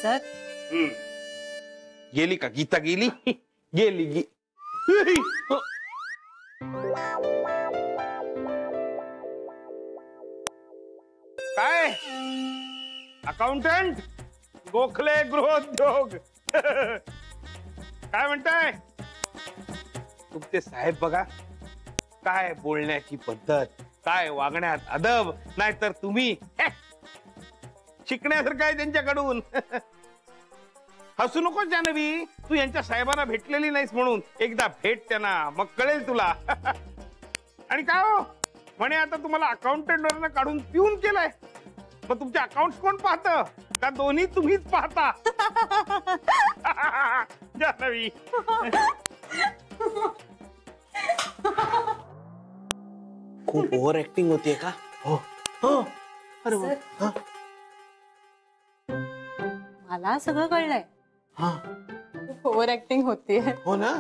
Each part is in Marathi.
सर गेली का गीता? गेली गेली काय अकाउंटंट गोखले गृहोद्योग काय म्हणताय तुमचे साहेब? बघा काय बोलण्याची पद्धत, काय वागण्यात अदब, नाहीतर तुम्ही शिकण्यासारखं आहे त्यांच्याकडून. हसू नको जानवी, तू यांच्या साहेबांना भेटलेली नाहीस म्हणून एकदा भेट त्यांना, मग कळेल तुला. आणि काय हो म्हणे आता तुम्हाला अकाउंटंट वरनं काढून पिऊन केलंय, मग तुमचे अकाउंट कोण पाहतं? का दोन्ही तुम्हीच पाहता? जानवी खूप ओव्हर ऍक्टिंग होतीये का? हो हो. अरे वा. मला सगळं कळलंय. हा ओव्हर ऍक्टिंग होतीये. हो ना.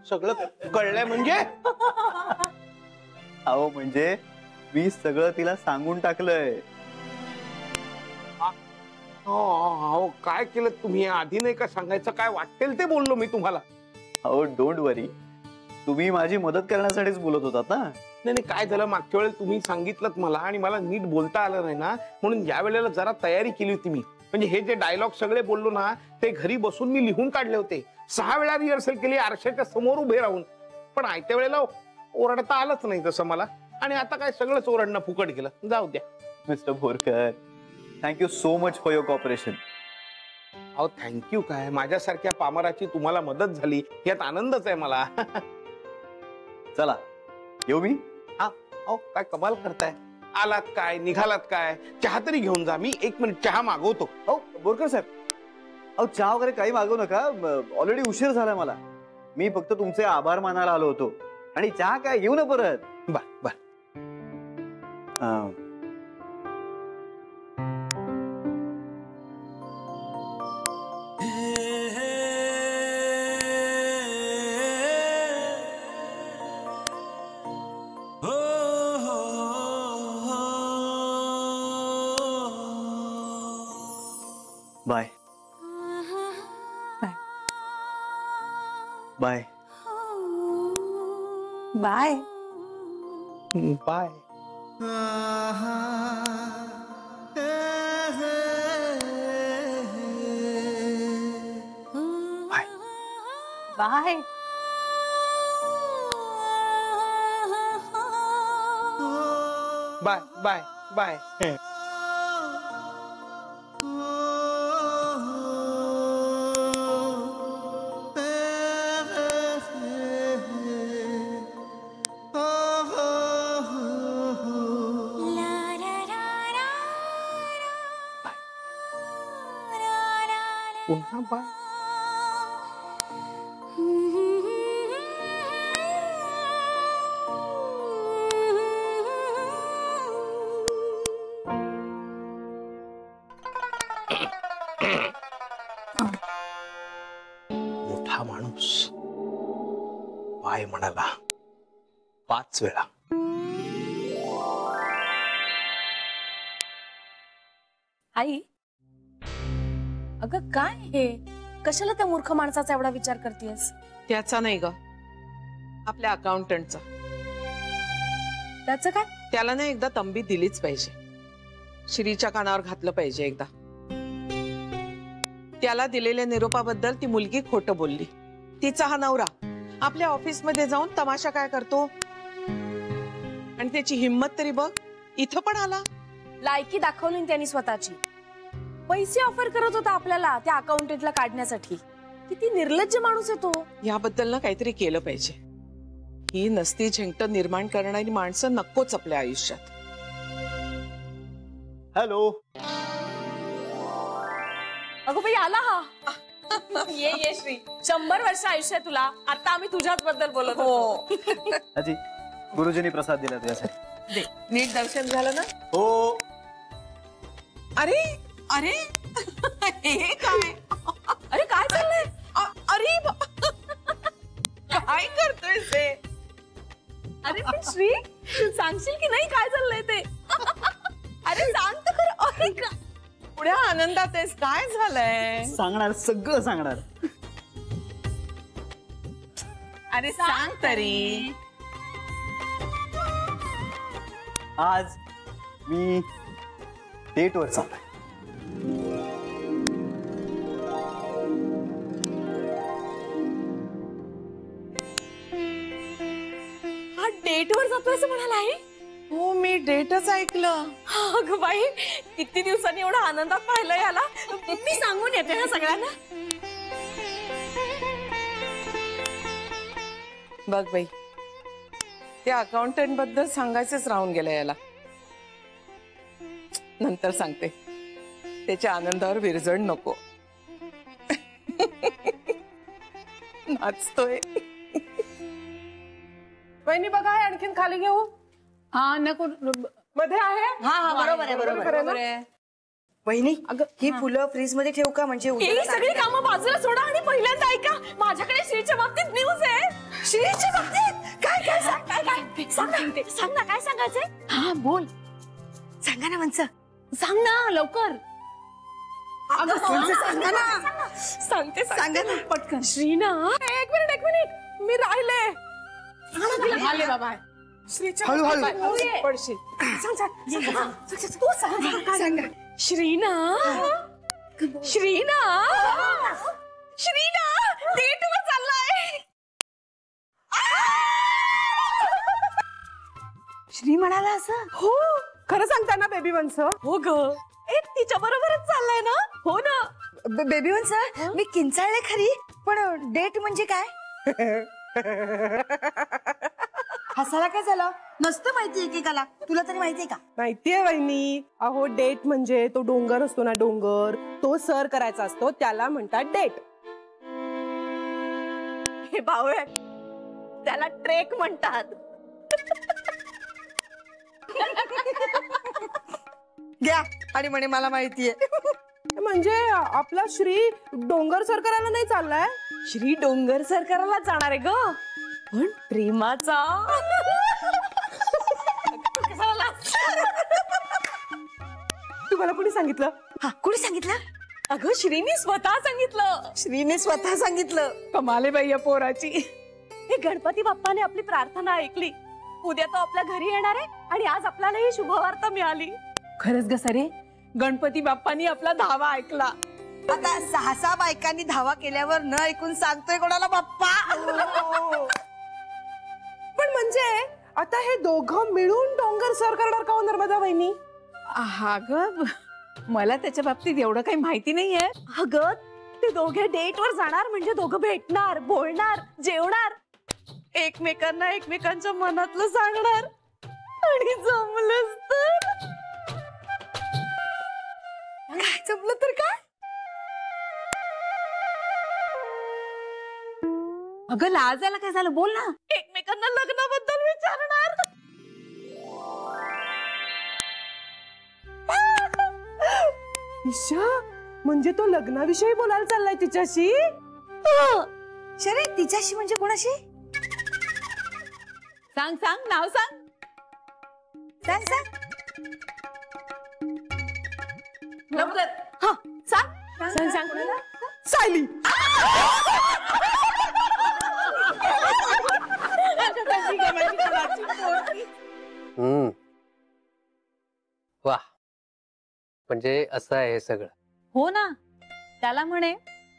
सगळं कळलंय म्हणजे? अहो म्हणजे मी सगळं तिला सांगून टाकलंय. हो काय केलं तुम्ही? आधी नाही का सांगायचं? काय वाटेल ते बोललो मी तुम्हाला. अहो डोंट वरी, तुम्ही माझी मदत करण्यासाठीच बोलत होतात ना. नाही काय झालं, मागच्या वेळेला तुम्ही सांगितलं मला आणि मला नीट बोलता आलं नाही ना, म्हणून या वेळेला जरा तयारी केली होती मी. म्हणजे हे जे डायलॉग सगळे बोललो ना ते घरी बसून मी लिहून काढले होते. 6 वेळा रिहर्सल केली आरशाच्या समोर उभे राहून, पण आयत्या वेळेला ओरडता आलंच नाही तसं मला. आणि आता काय सगळंच ओरडणं फुकट गेलं. जाऊ द्या. Mister Borkar, thank you so much for your cooperation. अहो थँक्यू काय, माझ्यासारख्या पामराची तुम्हाला मदत झाली यात आनंदच आहे मला. चला येऊ मी. हा अहो काय कमाल करताय, आलात काय निघालात काय? चहा तरी घेऊन जा. मी 1 मिनिट चहा मागवतो. अहो बोरकर साहेब, अहो चहा वगैरे काही मागवू नका, ऑलरेडी उशीर झाला मला. मी फक्त तुमचे आभार मानायला आलो होतो. आणि चहा काय घेऊ ना परत. बर. Bye bye bye bye. Bye. Bye bye bye. पुन्हा बाय. मोठा माणूस बाय म्हणाला 5 वेळा. आई, अगं काय हे? कशाला त्या मूर्ख माणसाचा एवढा विचार करतेस? त्याचा नाही ग, आपल्या अकाउंटंटचा. त्याचं काय? त्याला ना एकदा तंबी दिलीच पाहिजे. श्रीच्या कानावर घातलं पाहिजे एकदा. त्याला दिलेल्या निरोपाबद्दल ती मुलगी खोटं बोलली. तिचा हा नवरा आपल्या ऑफिस मध्ये जाऊन तमाशा काय करतो, आणि त्याची हिम्मत तरी बघ, इथं पण आला. लायकी दाखवली त्यांनी स्वतःची. पैसे ऑफर करत होता आपल्याला त्या अकाउंटंटला काढण्यासाठी. किती निर्लज्ज माणूस आहे तो. याबद्दल ना काहीतरी केलं पाहिजे. ही नसती झेंगट निर्माण करणारी माणसं नकोच आपल्या आयुष्यात. हॅलो. अगो बाई आला हा. ये श्री, 100 वर्ष आयुष्य आहे तुला. आता आम्ही तुझ्याच बद्दल बोलत होतो. आजी, गुरुजींनी प्रसाद दिला तुझ्यासाठी. नीट दर्शन झालं ना? हो. अरे अरे हे काय? अरे काय चाललंय? अरे काय करतोय ते? अरे पण श्री, सांगशील की नाही काय चाललंय ते? अरे सांग तर खरं. अरे एवढ्या आनंदात आहेस, काय झालंय? सांगणार, सगळं सांगणार. अरे सांग तरी. आज मी डेटवर चाललोय. हा डेटवर जातोय असं म्हणाला आहे. हो, मी डेटच ऐकलं. अगं बाई, किती दिवसांनी एवढा आनंदात पाहिलं याला. मी सांगून येते ना सगळ्यांना. बघ बाई, त्या अकाउंटंट बद्दल सांगायचंच राहून गेलं याला. नंतर सांगते. त्याच्या आनंदावर विरजण नको. नाचतोय. वहिनी बघा, हे आणखीन खाली घेऊ. हा नको, मध्ये आहे. हा बरोबर आहे. वहिनी, ही फुलं फ्रीज मध्ये ठेवू का? म्हणजे ही सगळी कामं बाजूला सोडा आणि पहिल्यांदा ऐका, माझ्याकडे श्रीच्या बाबतीत न्यूज आहे. श्रीच्या बाबतीत काय काय सांग सांग ना, काय सांगायचंय? हा बोल, सांगा ना म्हणचं. सांग ना लवकर. सांगा ना. सांगते सांगा ना पटकन. श्रीना, एक मिनिट, मी राहिले. आले बाबा. हळूहळू. पडशील. तू सांग. श्रीना डेटवर चाललाय. श्री म्हणाला असं? हो, खरं सांगता ना बेबी वंस? हो ग, तिच्या बरोबरच चाललाय ना? हो ना. बेबी वंस, मी किंचाळले खरी, पण डेट म्हणजे काय? हसायला काय झालं? नसतं माहिती एकेकाला, तुला तरी माहितीये का? माहितीये वहिनी. अहो, डेट म्हणजे तो डोंगर असतो ना, डोंगर तो सर करायचा असतो, त्याला म्हणतात डेट. हे भाऊ, त्याला ट्रेक म्हणतात. घ्या आणि म्हणे मला माहितीये. म्हणजे आपला श्री डोंगर सर करायला नाही चाललाय. श्री डोंगर सर करायला जाणार आहे ग, पण प्रेमाचा. तुम्हाला कोणी सांगितलं? हा, कुणी सांगितलं? अगं, श्रीने स्वतः सांगितलं. श्रीने स्वतः सांगितलं. कमाले बाई या पोराची. हे गणपती बाप्पाने आपली प्रार्थना ऐकली. उद्या तो आपल्या घरी येणार आहे आणि आज आपल्याला ही शुभवार्ता मिळाली. खरंच ग सरे, गणपती बाप्पानी आपला धावा ऐकला. आता 6 बायकांनी धावा केल्यावर न ऐकून सांगतोय कोणाला बाप्पा? पण म्हणजे आता हे दोघं मिळून डोंगर सर करणार का हो नर्मदा वहिनी? हा ग, मला त्याच्या बाबतीत एवढं काही माहिती नाहीये. अगं, ते दोघे डेटवर जाणार म्हणजे दोघं भेटणार, बोलणार, जेवणार, एकमेकांना एकमेकांच्या मनातलं सांगणार आणि जमलंच तर काय जमलं तर काय? अगं, लाजायला काय झालं? बोल ना. एकमेकांना लग्नाबद्दल विचारणार. ईशा, म्हणजे तो लग्नाविषयी बोलायला चाललाय तिच्याशी? शरे, तिच्याशी म्हणजे कोणाशी? सांग सांग, नाव सांग. सांग सांग. लवकर. हा, सांग. सायली. वा, म्हणजे असं आहे हे सगळं. हो ना, त्याला म्हणे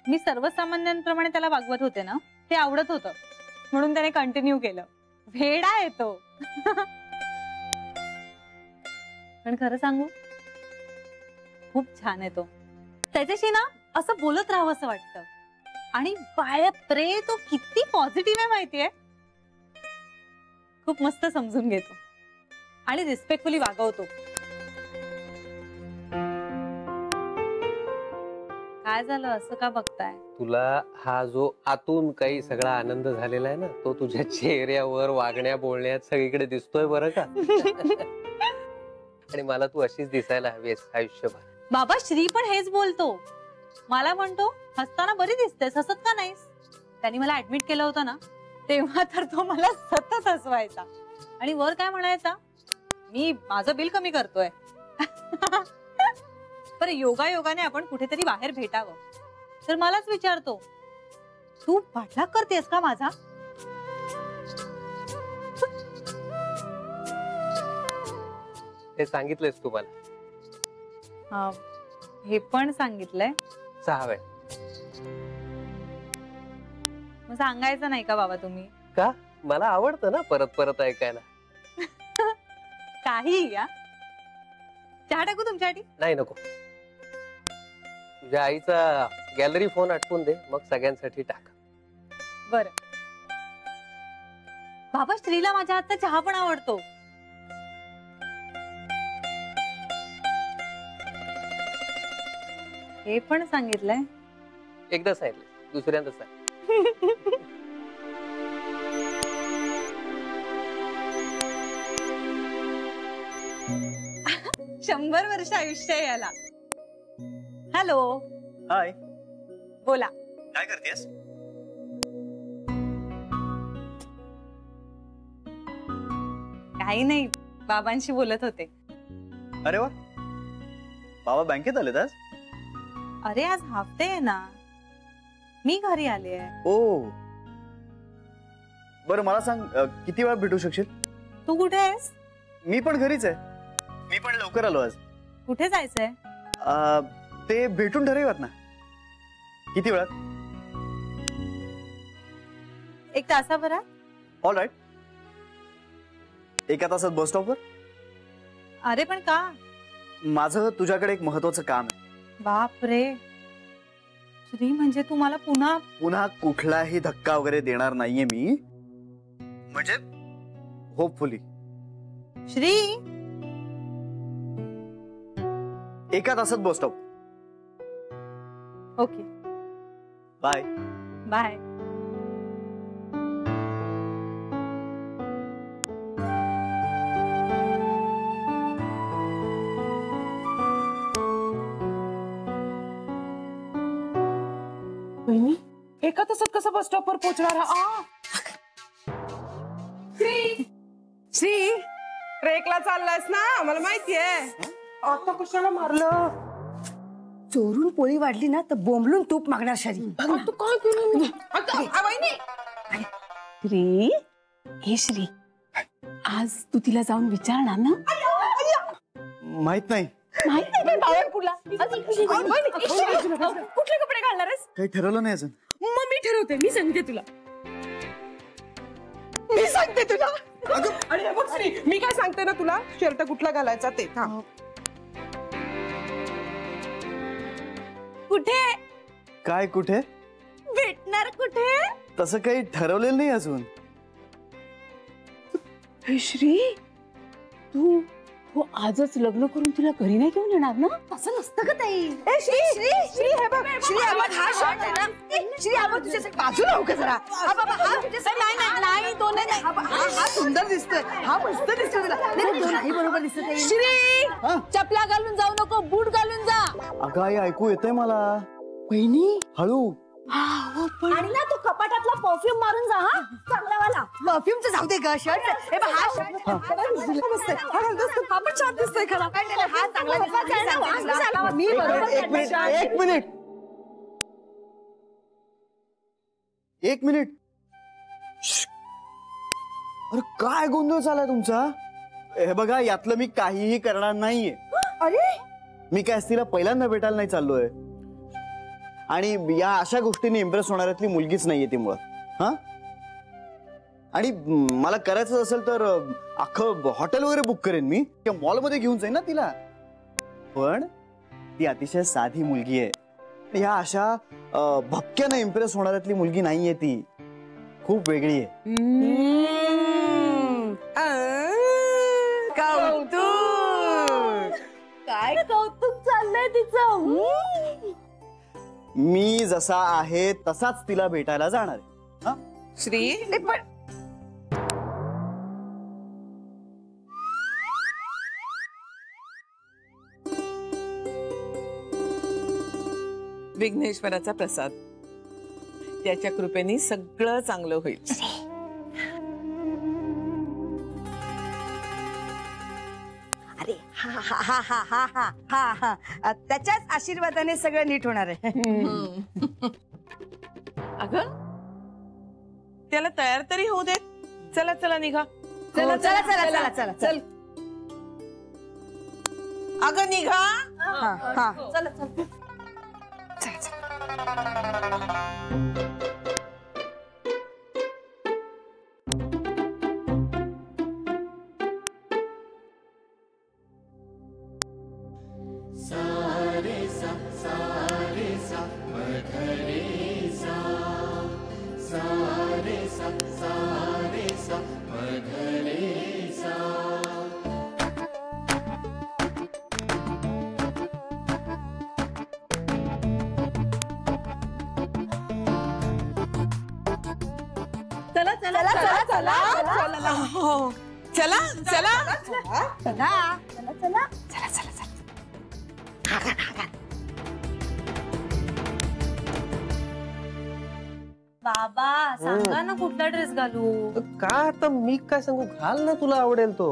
मी सर्वसामान्यांप्रमाणे त्याला वागवत होते ना, ते आवडत होतं म्हणून त्याने कंटिन्यू केलं. वेडा आहे तो. पण खरं सांगू, खूप छान आहे तो. त्याच्याशी ना असं बोलत राहावं असं वाटतं. आणि बापरे, तो किती पॉझिटिव्ह आहे माहितीये. खूप मस्त समजून घेतो आणि रिस्पेक्टफुली वागवतो. काय झालं, असं का बघताय? तुला हा जो आतून काही सगळा आनंद झालेला आहे ना, तो तुझ्या चेहऱ्यावर, वागण्या बोलण्यात सगळीकडे दिसतोय बरं का? आणि मला तू अशीच दिसायला हवीस आयुष्यभर. बाबा, श्री पण हेच बोलतो. मला म्हणतो, हसताना बरी दिसतेस, हसत का नाहीस? त्यांनी मला ऍडमिट केलं होतं ना, तेव्हा तर तो मला सतत हसवायचा आणि वर काय म्हणायचा, मी माझं बिल कमी करतोय. पर योगायोगाने आपण कुठेतरी बाहेर भेटावं. तर मलाच विचारतो, तू पाठलाग करतेस का माझा? हे सांगितलंयस तू मला. हे पण सांगितलंय. 6 वेळ. मग सांगायचं नाही का बाबा तुम्ही? का? मला आवडतं ना परत परत ऐकायला. काही या चहा टाकू तुमच्यासाठी? नाही नको. तुझ्या आईचा गॅलरी फोन आठवून दे, मग सगळ्यांसाठी टाक. बरं. बाबा श्रीला माझ्या हातचा चहा पण आवडतो. हे पण सांगितलंय. एकदा सांगितलं, दुसऱ्यांदा सांग. 100 वर्ष आयुष्य आहे याला. हॅलो. हाय. बोला. काय करतेस? काही नाही, बाबांशी बोलत होते. अरे वा, बाबा बँकेत आलेत आज? अरे आज हाफ डे आहे ना, मी घरी आले आहे. ओ, बरं मला सांग, किती वेळा भेटू शकशील? तू कुठे आहेस? मी पण घरीच आहे. मी पण लवकर आलो आज. कुठे जायचंय? ते भेटून ठरवूयात ना. किती वेळात? 1 तासाभरात. All right. 1 तासात बस स्टॉपवर. अरे पण का? माझं तुझ्याकडे एक महत्वाचं काम आहे. बाप रे श्री, म्हणजे तू मला पुन्हा कुठलाही धक्का वगैरे देणार नाहीये मी, म्हणजे होपफुली. श्री 1 तासात bus stop. Okay. Bye. Bye. बहिणी 1 तासात कसं बस स्टॉपवर पोहोचणार? श्री ट्रेकला चाललायस ना, मला माहितीये. आता कशाला मारलं? चोरून पोळी वाढली ना तर बोंबलून तूप मागणार शरी. तू काय केलं? श्री, हे श्री, आज तू तिला जाऊन विचारणार ना? माहित नाही. माहित नाही काय बावळकुडला? कुठले कपडे घालणार आहेस? काही ठरवलं नाही अजून. मग मी ठरवते. मी सांगते तुला. अरे बघ श्री, मी काय सांगते ना तुला, शर्ट कुठला घालायचा ते. कुठे काय कुठे? भेटणार कुठे? तसं काही ठरवलेलं नाही अजून. श्री, तू आजच लग्न करून तुला घरी नाही घेऊन येणार ना? असं नसतं का ताई? श्री हे बघ, श्री हा शर्ट आहे ना, श्री आपण तुझ्यासाठी बाजूला हो का जरा. हा बाबा, हा तुझ्यासाठी नाही, तो नाही. हा सुंदर दिसतोय, हा मस्त दिसतोय तुला. नाही बरोबर दिसत आहे. श्री, चपला घालून जाऊ नको, बूट घालून जा. अगं आई, ऐकू येतंय मला. बहिणी हळू. आणि ना तू कपाटातला परफ्यूम मारून जा. हा चांगला वाला परफ्यूमचं जाऊ दे ग. शर्ट हे बघ, हा शर्ट हा पण छान दिसतोय खरा. हा चांगला दिसतोय. मी बरोबर. एक मिनिट. अरे काय गोंधळ झाला तुमचा? हे बघा, यातलं मी काहीही करणार नाहीये. अरे मी काय तिला पहिल्यांदा भेटायला नाही चाललोय, आणि या अशा गोष्टींनी इम्प्रेस होणाऱ्यातली मुलगीच नाहीये ती मुळात. हा, आणि मला करायचं असेल तर अख्खं हॉटेल वगैरे बुक करेन मी, किंवा मॉलमध्ये घेऊन जाईन ना तिला. पण ती अतिशय साधी मुलगी आहे. ह्या अशा भपक्यानं इम्प्रेस होणाऱ्यातली मुलगी नाहीये ती. खूप वेगळी आहे. काय कौतुक चाललंय तिचं. मी जसा आहे तसाच तिला भेटायला जाणार आहे. श्री, विघ्नेश्वराचा प्रसाद. त्याच्या कृपेने सगळं चांगलं होईल. अरे हा हा हा हा हा हा हा त्याच्याच आशीर्वादाने सगळं नीट होणार आहे. अगं त्याला तयार तरी होऊ देत. चला चला निघा. चला चला चला चला चला चल. अगं निघा. हा हा चला चल. चला चला चला चला हो चला चला. बाबा सांगा ना कुठला ड्रेस घालू. का आता मी काय सांगू, घाल ना तुला आवडेल तो.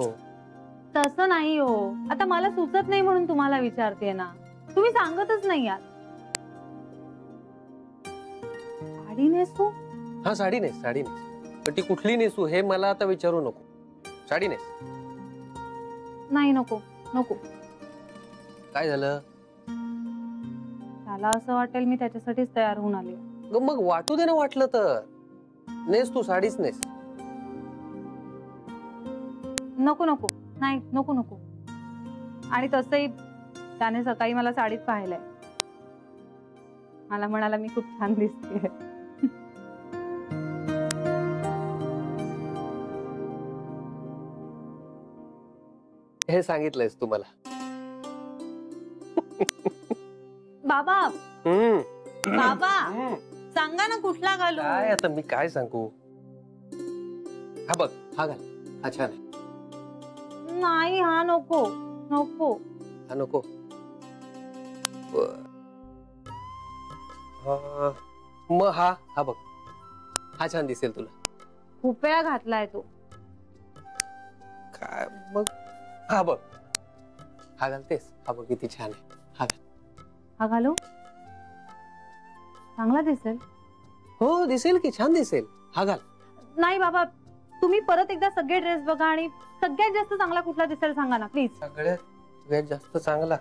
तसं नाही हो, आता मला सुचत नाही म्हणून तुम्हाला विचारते ना. तुम्ही सांगतच नाही यार. साडी नेसू? हा साडी नेस, साडी नेस. पण ती कुठली नेसू हे मला आता विचारू नको. साडी नेस. नाही नको नको. काय झालं? त्याला असं वाटेल मी त्याच्यासाठीच तयार होऊन आले. मग वाटू दे ना, वाटलं तर. नेस तू, साडीच नेस. नको नको नाही नको नको. आणि तसंही त्याने सकाळी मला साडीत पाहिलंय. मला म्हणाला मी खूप छान दिसते. हे सांगितलंयस तू मला. बाबा बाबा हम्म. सांगा ना कुठला घालू. काय आता मी काय सांगू. हा बघ, हा घाल. हा छान आहे. नाही हा नको नको. हा नको. मग हा हा बघ, हा छान दिसेल तुला. खूप वेळा घातलाय तो. काय मग हा बघ, हा घालतेस. हा बघ किती छान आहे. हा घाल. हा घालू? चांगला दिसेल. हो दिसेल की, छान दिसेल. हा घाल. नाही बाबा, तुम्ही परत एकदा सगळे ड्रेस बघा आणि सगळ्यात जास्त चांगला कुठला दिसेल सांगा ना प्लीज. सगळ्यात जास्त चांगला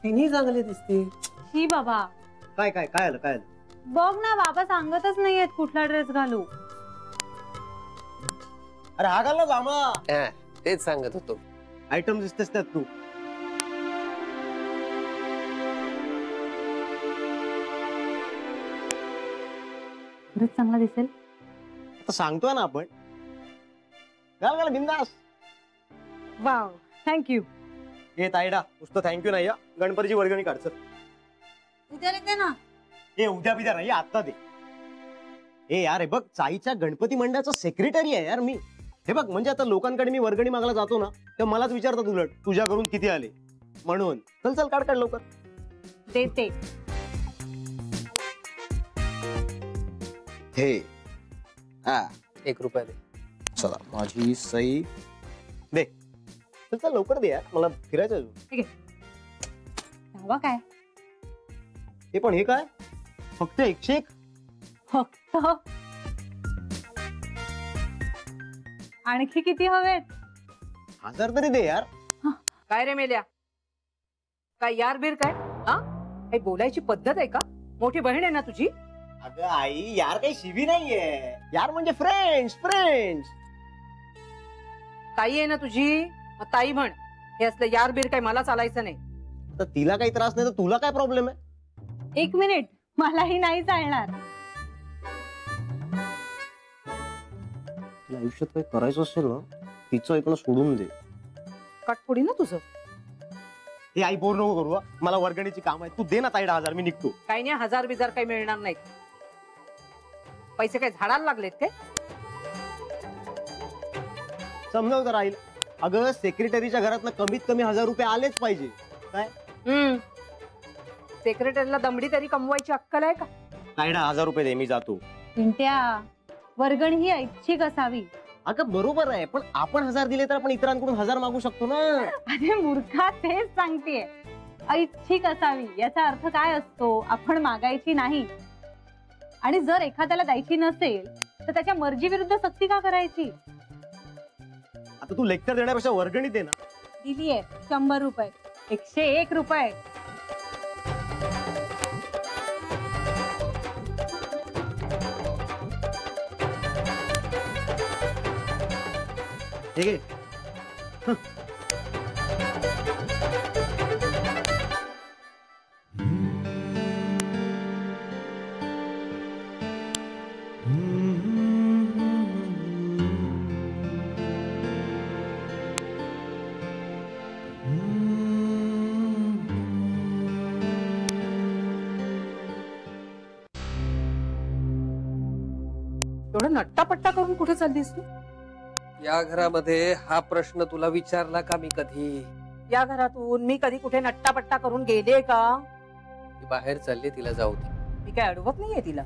तिन्ही चांगले दिसते. ही बाबा काय काय काय आलं, काय आलं? बघ ना, बाबा सांगतच नाहीयेत कुठला ड्रेस घालू. अरे हा घाल ना जामा. तेच सांगत होतो. आयटम दिसतेस त्यात तू. खरंच चांगला दिसेल. आता सांगतोय ना आपण. घाल घाल बिंदास. Wow thank you. हे तायडा नुसतं थँक्यू नाही. गणपतीची वर्गणी काढचं. उद्या येते ना. हे उद्या बिद्या नाही, आता दे. हे यार हे बघ, चाईच्या गणपती मंडळाचा सेक्रेटरी आहे यार मी. हे बघ, म्हणजे आता लोकांकडे मी वर्गणी मागायला जातो ना, तेव्हा मलाच विचारतात उलट तुझ्याकडून किती आले म्हणून. चल चल काढ लवकर. देते. हे हा 1 रुपया दे. चला माझी सही दे. चल चल लवकर दे यार, मला फिरायचं आहे. बाबा काय हे पण हे काय फक्त 101? फक्त आणखी किती हवेत? 1000 तरी दे यार. काय रे मेल्या, काय यार बीर काय? हा काही बोलायची पद्धत आहे का? मोठी बहीण आहे ना तुझी. अगं आई, यार काही शिवी नाहीये. यार म्हणजे फ्रेंड्स फ्रेंड्स. ताई आहे ना तुझी, मग ताई म्हण. हे असलं यार बीर काय मला चालायचं नाही. तर तिला काही त्रास नाही तर तुला काय प्रॉब्लेम आहे? 1 मिनिट, मलाही नाही चालणार. तुला आयुष्यात काही करायचं असेल ना, तिचं ऐकणं सोडून दे. कटपुडी ना तुझं. हे आई बोर नको करू. मला वर्गणीची काम आहे. तू दे ना ताईडा 1000, मी निघतो. काही नाही, 1000 बिजार काही मिळणार नाही. पैसे काय झाडाला लागलेत काय? समजाव तर राहील. अगं सेक्रेटरीच्या घरात कमीत कमी 1000 रुपये आलेच पाहिजे. काय सेक्रेटरीला दमडी तरी कमवायची अक्कल आहे का? ताईडा 1000 रुपये दे, मी जातो. पिंट्या, वर्गणी ही ऐच्छिक असावी. अगं बरोबर आहे, पण आपण 1000 दिले तर आपण इतरांकडून 1000 मागू शकतो ना. अरे मूर्खा, तेच सांगतेय. ऐच्छिक असावी याचा अर्थ काय असतो? आपण मागायची नाही, आणि जर एखाद्याला द्यायची नसेल तर त्याच्या मर्जी विरुद्ध सक्ती का करायची? आता तू लेक्चर देण्यापेक्षा वर्गणी दे ना. दिलीये 100 रुपये, 101 रुपये. ठीक आहे. एवढं नट्टापट्टा करून कुठे चाललीस तू? या घरामध्ये हा प्रश्न तुला विचारला का मी कधी? या घरातून मी कधी कुठे नट्टापट्टा करून गेले का? ती बाहेर चालली, तिला जाऊ दे. मी काय अडवत नाहीये तिला.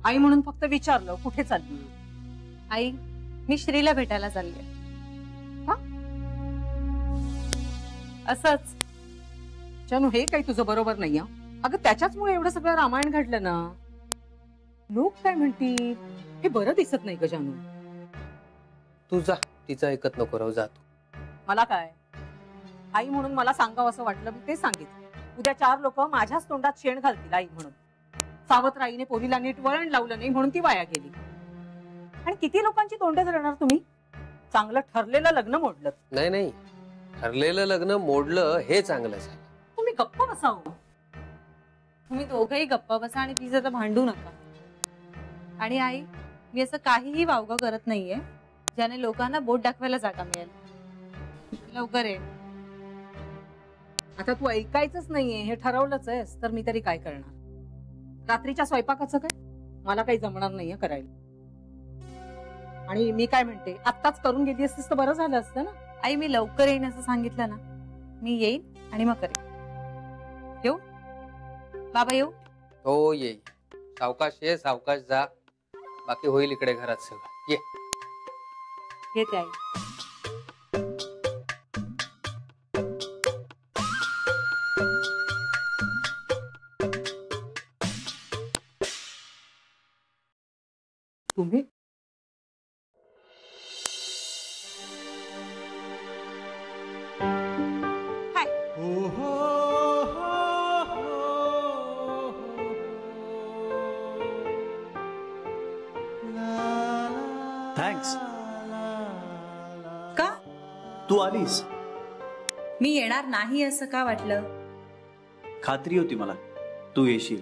आई म्हणून फक्त विचारलं कुठे चालली. आई, मी श्रीला भेटायला चालले. असंच. जानू, हे काही तुझं बरोबर नाही. अगं त्याच्याचमुळे एवढं सगळं रामायण घडलं ना. लोक काय म्हणतील हे बरं दिसत नाही ग जानू. तू जा, तिचं ऐकत नको राहू, जा तू. मला काय, आई म्हणून मला सांगावं असं वाटलं, मी ते सांगितलं. उद्या 4 लोक माझ्याच तोंडात शेण घालतील आई म्हणून. सावत्र आईने पोरीला नीट वळण लावलं नाही म्हणून ती वाया गेली. आणि किती लोकांची तोंड धरणार तुम्ही? चांगलं ठरलेलं लग्न मोडलं. नाही नाही, ठरलेलं लग्न मोडलं हे चांगलं झालं. तुम्ही गप्प बसावं. तुम्ही दोघंही गप्पा बसा आणि प्लीज आता भांडू नका. आणि आई, मी असं काहीही वावगं करत नाहीये ज्याने लोकांना बोट दाखवायला जागा मिळेल. लवकर ये. आता तू ऐकायचंच नाहीये हे ठरवलंच आहेस तर मी तरी काय करणार. रात्रीच्या स्वयंपाकाचं काय मला काही जमणार नाहीये करायला. आणि मी काय म्हणते, आत्ताच करून गेली असतीस तर बरं झालं असतं ना. आई, मी लवकर येईन असं सांगितलं ना. मी येईन आणि मग करेन. येऊ बाबा, येऊ? हो ये. सावकाश ये, सावकाश जा. बाकी होईल इकडे घरात सगळं. ये. येते आई. तुम्ही थँक्स. का? तू आलीस. मी येणार नाही असं का वाटलं? खात्री होती मला तू येशील.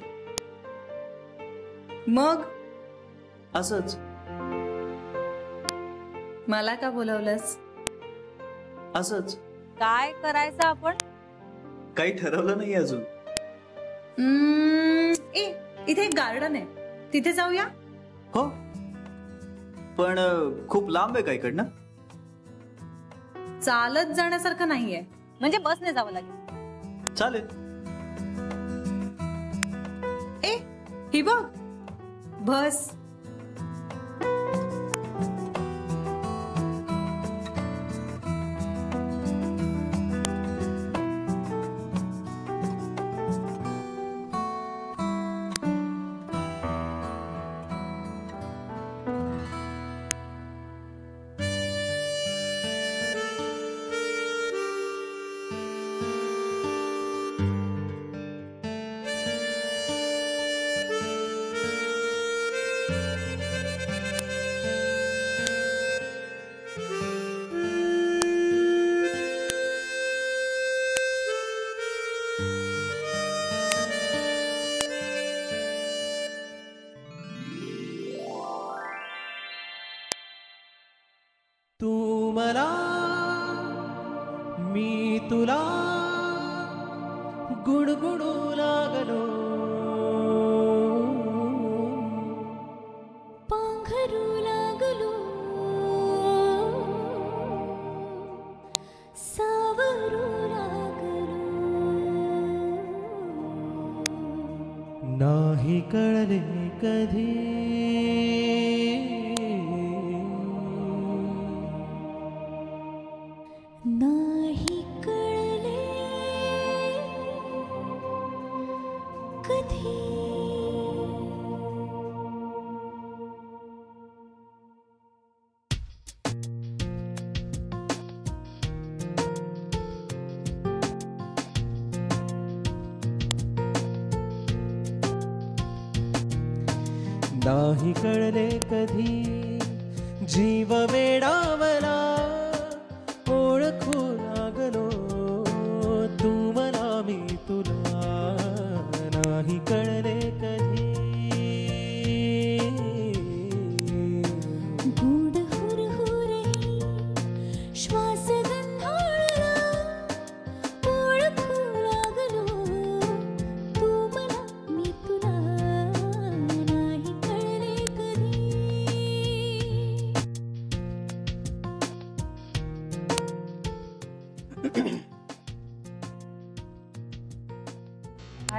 मग असंच. मला का बोलवलंस? असंच. काय करायचं आपण? काही ठरवलं नाही अजून. इथे एक गार्डन आहे, तिथे जाऊया. हो, पण खूप लांब आहे का इकडनं? चालत जाण्यासारखं नाहीये. म्हणजे बसने जावं लागेल. चालेल. ही बघ, बस. तू मला मी तुला गुणगुणू लागलो, पांघरू लागलो, सावरू लागलो. नाही कळले कधी कधी नाही कळले कधी जीव वेडावला ओळखू लागलो तू मला मी तुला नाही कळले कधी गूढ हुरहुरही श्वास गंधाळला ओळखू लागलो तू मला मी तुला नाही कळले कधी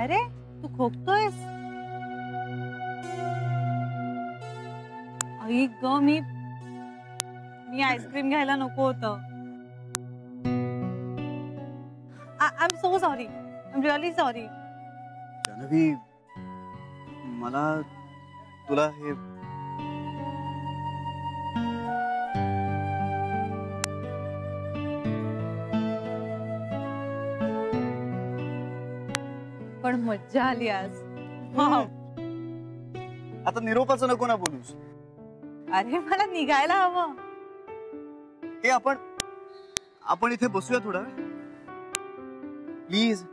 अरे तू खोकतोयस? आई ग मी आईस्क्रीम घ्यायला नको होतं. I am so sorry. I am really sorry. Jahnavi, मला तुला हे पण मज्जा आली आज. आता निरोपाचं नको ना बोलूस. अरे मला निघायला हवं. हे आपण इथे बसूया थोडा please.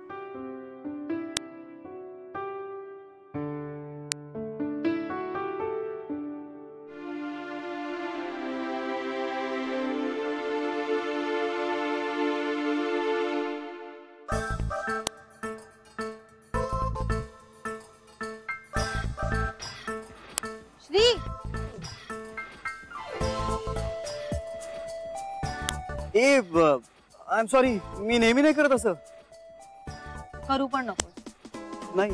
Shri I am sorry, मी नेहमी नाही करत असं. करू पण नको. नाही.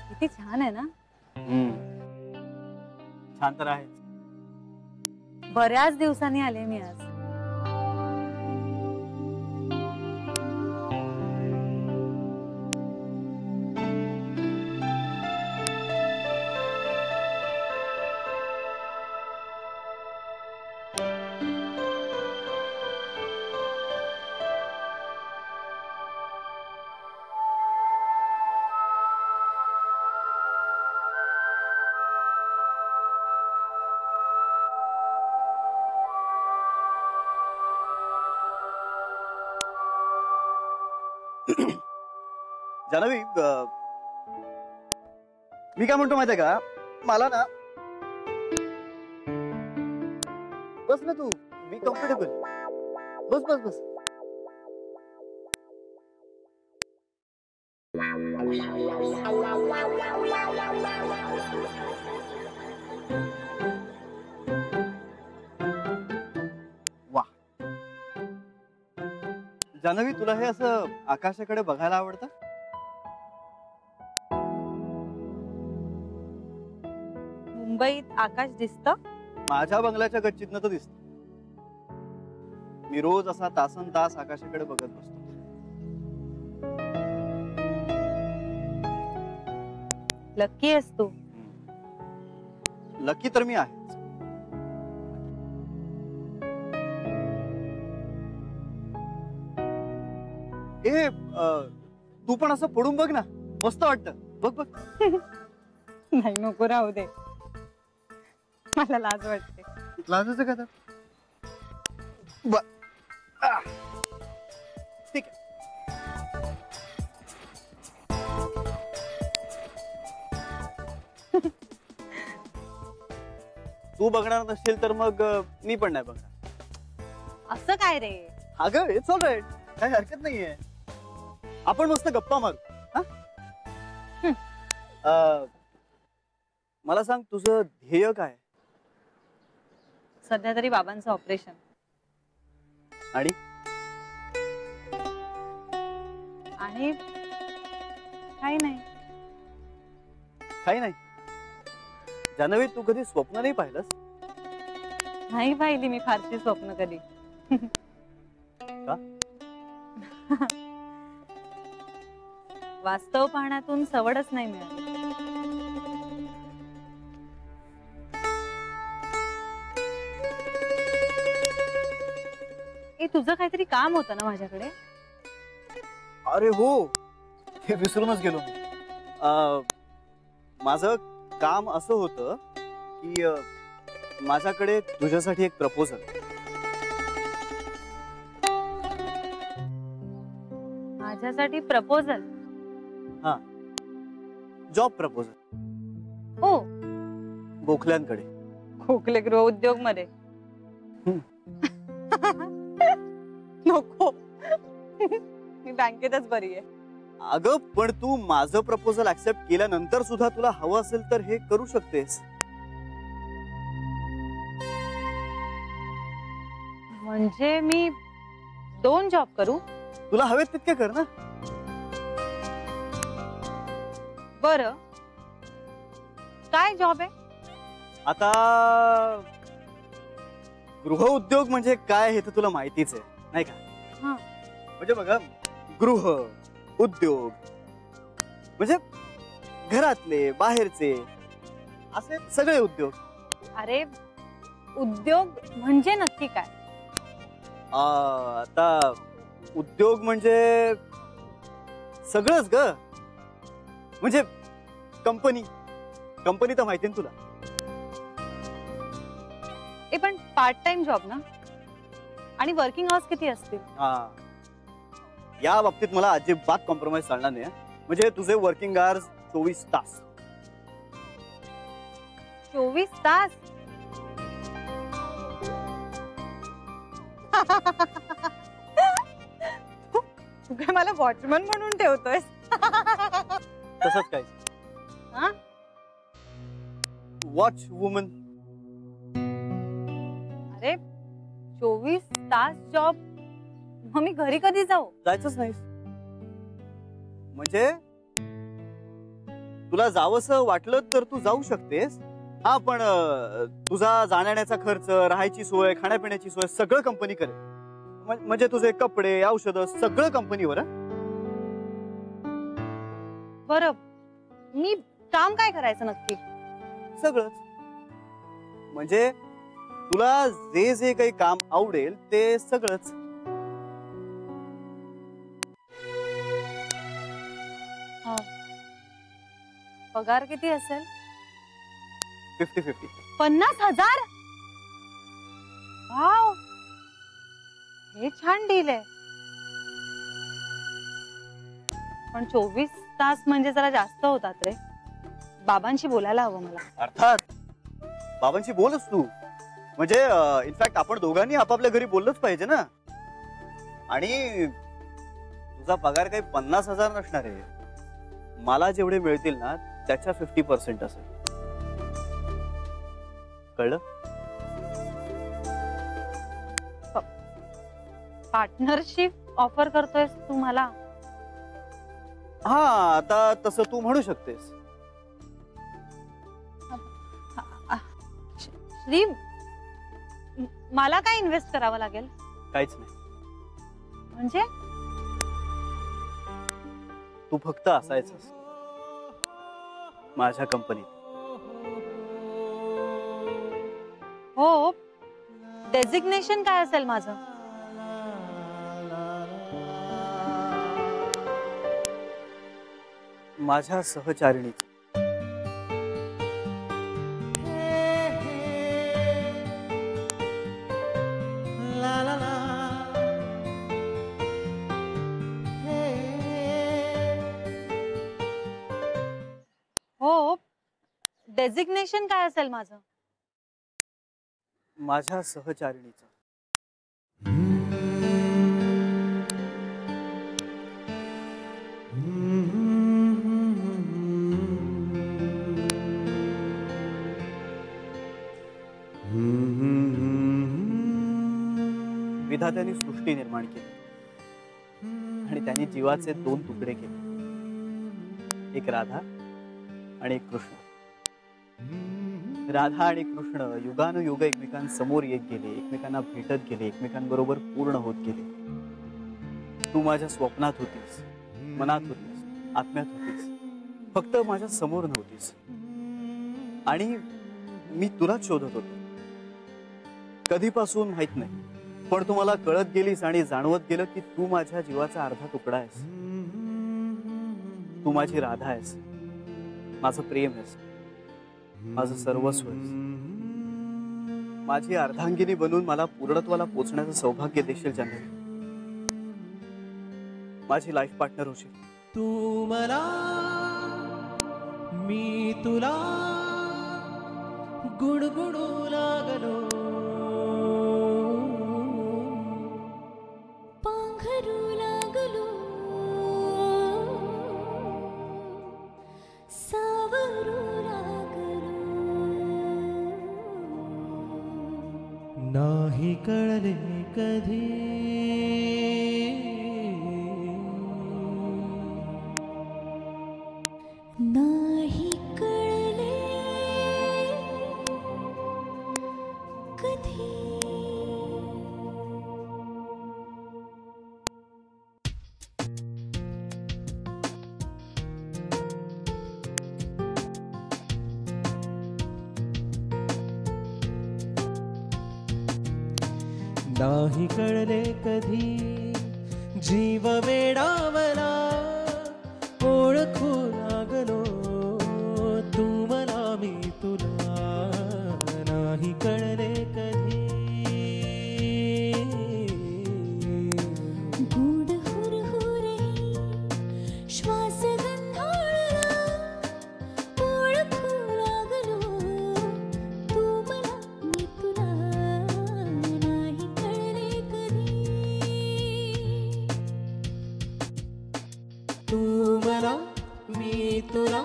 किती छान आहे ना. छान तर आहे. बऱ्याच दिवसांनी आले मी आज. जान्हवी, मी काय म्हणतो माहितीये का, मला ना बस ना तू, बी कम्फर्टेबल. बस बस बस. वा जान्हवी, तुला हे असं आकाशाकडे बघायला आवडतं? मुंबईत आकाश दिसतं? माझ्या बंगल्याच्या गच्चीतनं तर दिसत. मी रोज असा तासन तास आकाशाकडे बघत बसतो. लकी आहेस तू. लकी तर मी आहे. तू पण असं पडून बघ ना, मस्त वाटतं. बघ बघ. नाही नको, राहू दे. मला लाज वाटते. लाजायचं का तर? ठीक आहे. तू बघणार नसशील तर मग मी पण नाही बघणार. असं काय रे? अगं इट्स ऑल राईट, काही हरकत नाहीये. आपण मस्त गप्पा मारू. मला सांग, तुझं ध्येय काय? सध्या तरी बाबांचं ऑपरेशन. आणि आणि काही नाही. काही नाही. जान्हवी, तू कधी स्वप्न नाही पाहिलंस? नाही पाहिली मी फारशी स्वप्न कधी. का? वास्तव पाहण्यातून सवडच नाही मिळाली. तुझं काहीतरी काम होतं ना माझ्याकडे? अरे हो, हे विसरूनच गेलो मी. माझं काम असं होतं की माझ्याकडे तुझ्यासाठी एक प्रपोजल. माझ्यासाठी प्रपोजल? हा, जॉब प्रपोजल. हो, गोखल्यांकडे. खोकले गृह उद्योग मध्ये. नको, मी बँकेतच बरी आहे. अगं पण तू माझं प्रपोजल ऍक्सेप्ट केल्यानंतर सुद्धा तुला हवं असेल तर हे करू शकतेस. म्हणजे मी 2 जॉब करू? तुला हवेत तितके कर ना. बरं, काय जॉब आहे? आता गृह उद्योग म्हणजे काय हे तर तुला माहितीच आहे नाही का? म्हणजे बघा, गृह उद्योग म्हणजे घरातले बाहेरचे असे सगळे उद्योग. अरे, उद्योग म्हणजे नक्की काय? आता उद्योग म्हणजे सगळंच ग. म्हणजे कंपनी तर माहिती ना तुला. पण पार्ट टाइम जॉब ना? आणि वर्किंग आवर्स किती असतील? या बाबतीत मला अजिबात कॉम्प्रोमाइज चालणार नाही. म्हणजे तुझे वर्किंग आवर्स 24 तास. 24 तास? तू काय मला वॉचमन म्हणून ठेवतोय? तसंच काय? Watch woman. अरे, 24 तास जॉब, मग मी घरी कधी जाऊ? जायचंच नाही. म्हणजे तुला जावंसं वाटलं तर तू जाऊ शकतेस. हा, पण तुझा जाण्याचा खर्च, राहायची सोय, खाण्यापिण्याची सोय सगळं कंपनी करेल. म्हणजे तुझे कपडे, औषधं सगळं कंपनीवर. बरं, मी काम काय करायचं नक्की? सगळंच. म्हणजे तुला जे जे काही काम आवडेल ते सगळंच. पगार किती असेल? 50-50. 50,000? वाव, हे छान डील आहे. पण 24 तास म्हणजे जरा जास्त होतात रे. बाबांशी बोलायला हवं मला. अर्थात बाबांशी बोलच तू. म्हणजे इनफॅक्ट आपण दोघांनी आपापल्या घरी बोललंच पाहिजे ना. आणि तुझा पगार काही 50,000 नसणार आहे. मला जेवढे मिळतील ना त्याच्या 50% असेल. कळलं? पार्टनरशिप ऑफर करतोयस तू मला? हा, आता तसं तू म्हणू शकतेस. श्री, मला काय इन्व्हेस्ट करावं लागेल? काहीच नाही. म्हणजे? तू फक्त असायचंस माझ्या कंपनीत. हो, डेझिग्नेशन काय असेल माझं? माझ्या सहचारिणीच. हो, डेझिग्नेशन काय असेल माझं? माझ्या सहचारिणीचं. विधात्याने सृष्टी निर्माण केली आणि त्यांनी जीवाचे 2 तुकडे केले. एक राधा आणि एक कृष्ण. राधा आणि कृष्ण युगानुयुग एकमेकांसमोर येत गेले, एकमेकांना भेटत गेले, एकमेकांबरोबर पूर्ण होत गेले. तू माझ्या स्वप्नात होतीस, मनात होतीस, आत्म्यात होतीस, फक्त माझ्या समोर नव्हतीस. आणि मी तुलाच शोधत होतो. कधीपासून माहित नाही, पण तू मला कळत गेलीस आणि जाणवत गेलं की तू माझ्या जीवाचा अर्धा तुकडा आहेस. तू माझी राधा आहेस, माझं प्रेम आहेस, माझं सर्वस्व आहेस. माझी अर्धांगिनी बनून मला पूर्णत्वाला पोचण्याचं सौभाग्य देशील जान्हवी. माझी लाईफ पार्टनर होशील. तू मला मी तुला गुणगुणू लागलो, पांघरू लागलो, सावरू लागलो. नाही कळले कधी नाही कळले कधी. नाही कळले कधी जीव वेडावला, ओळखू लागलो तू मला मी तुला. नाही कळले कधी गूढ हुरहुरही श्वास गंधाळला, ओळखू लागलो तू मला मी तुला. नाही कळले कधी तू मला मी तुला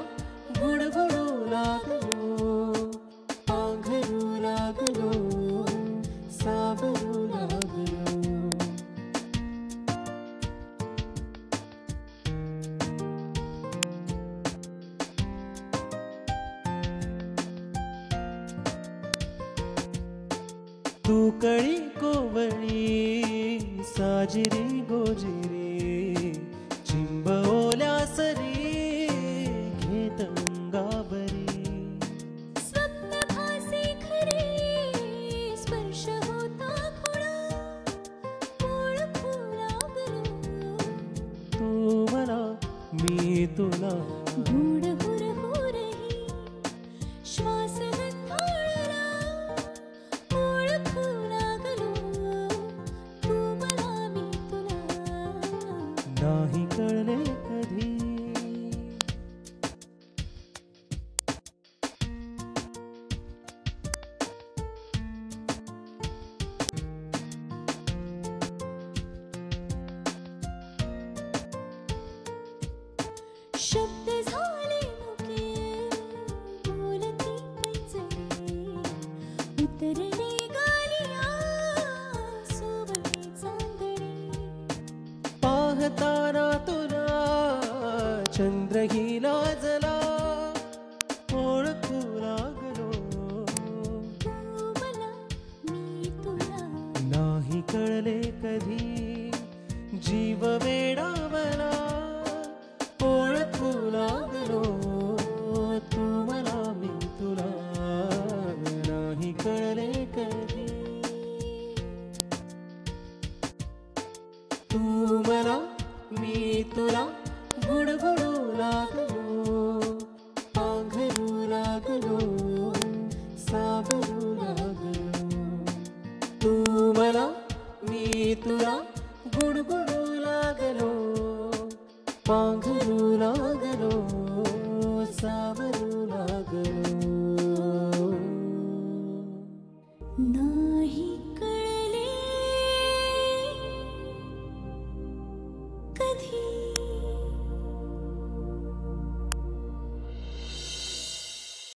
गुणगुणू लागलो, पांघरू लागलो, सावरू लागलो. तू कळी कोवळी साजिरी गोजिरी, चिंब ओल्या सरी घेत अंगावरी. स्वप्न भासे खरे स्पर्श होता खुणा, ओळखू लागलो तू मला मी तुला. गूढ हुरहुरही श्वास गंधाळला, ओळखू लागलो तू मला मी तुला. नाही कळले कधी शब्द झाले मुके बोलती पैंजणी, उतरली गालिया सोबती चांदणी. पाहताना तुला चंद्रही लाजला, ओळखू लागलो तू मला मी तुला. नाही कळले कधी जीव वेडावला, ओळखू लागलो तू मला मी तुला. नाही कळले कधी तू मला मी तुला गुणगुणू लागलो, पांघरू लागलो, सावरू लागलो. तू मला मी तुला गुणगुणू लागलो, पांघरू लागलो, सावरू लागलो. नाही कळले कधी